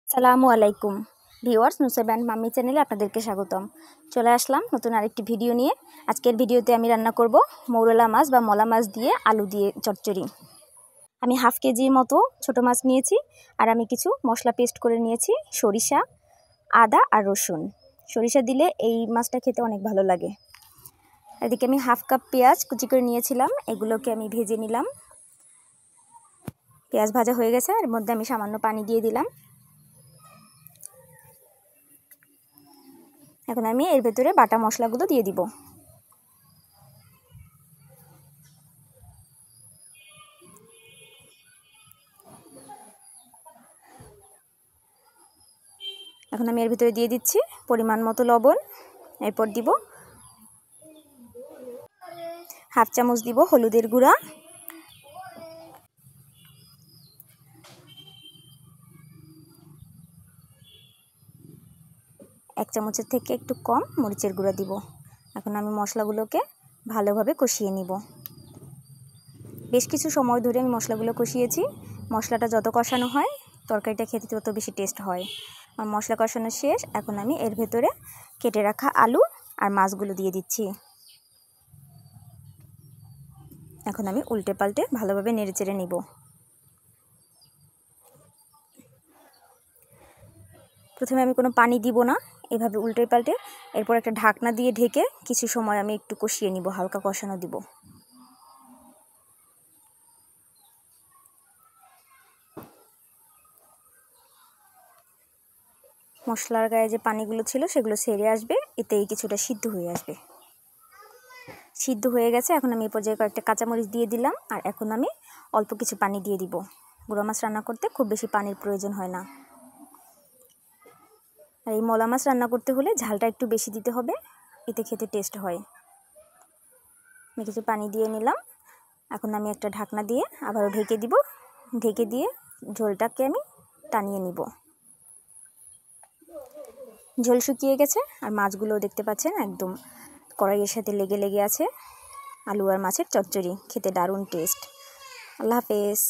আসসালামু আলাইকুম viewers, Nusrat and mummy চ্যানেলে আপনাদেরকে স্বাগতম। চলে আসলাম নতুন আরেকটি ভিডিও নিয়ে। আজকের ভিডিওতে আমি রান্না করব মৌরলা মাছ বা মলা মাছ দিয়ে আলু দিয়ে চচ্চড়ি। আমি হাফ কেজির মতো ছোট মাছ নিয়েছি আর আমি কিছু মশলা পেস্ট করে নিয়েছি, সরিষা, আদা আর রসুন। সরিষা দিলে এই মাছটা খেতে অনেক ভালো লাগে। এদিকে আমি হাফ কাপ পেঁয়াজ কুচি করে নিয়েছিলাম, এগুলোকে আমি ভেজে নিলাম। পেঁয়াজ ভাজা হয়ে গেছে, এর মধ্যে আমি সামান্য পানি দিয়ে দিলাম। এখন আমি এর ভেতরে বাটা মশলাগুলো দিয়ে দিব। এখন আমি এর ভিতরে দিয়ে দিচ্ছি পরিমাণ মতো লবণ, এরপর দিব হাফ চামচ দিব হলুদের গুঁড়া, এক চামচের থেকে একটু কম মরিচের গুঁড়া দিব। এখন আমি মশলাগুলোকে ভালোভাবে কষিয়ে নিব। বেশ কিছু সময় ধরে আমি মশলাগুলো কষিয়েছি। মশলাটা যত কষানো হয় তরকারিটা খেতে তত বেশি টেস্ট হয়। আমার মশলা কষানো শেষ। এখন আমি এর ভেতরে কেটে রাখা আলু আর মাছগুলো দিয়ে দিচ্ছি। এখন আমি উল্টে পাল্টে ভালোভাবে নেড়েচেড়ে নিব। প্রথমে আমি কোনো পানি দিব না, এভাবে উল্টে পাল্টে এরপর একটা ঢাকনা দিয়ে ঢেকে কিছু সময় আমি একটু কষিয়ে নিব, হালকা কষানো দিব। মশলার গায়ে যে পানিগুলো ছিল সেগুলো ছেড়ে আসবে, এতেই কিছুটা সিদ্ধ হয়ে আসবে। সিদ্ধ হয়ে গেছে। এখন আমি এই পর্যায়ে কয়েকটা কাঁচামরিচ দিয়ে দিলাম আর এখন আমি অল্প কিছু পানি দিয়ে দিব। গুঁড়া মাছ রান্না করতে খুব বেশি পানির প্রয়োজন হয় না। আর এই মলা মাছ রান্না করতে হলে ঝালটা একটু বেশি দিতে হবে, এতে খেতে টেস্ট হয়। আমি কিছু পানি দিয়ে নিলাম। এখন আমি একটা ঢাকনা দিয়ে আবারও ঢেকে দিব। ঢেকে দিয়ে ঝোলটাকে আমি টানিয়ে নিব। ঝোল শুকিয়ে গেছে আর মাছগুলোও দেখতে পাচ্ছেন একদম কড়াইয়ের সাথে লেগে লেগে আছে। আলু আর মাছের চচ্চড়ি খেতে দারুণ টেস্ট। আল্লাহ হাফেজ।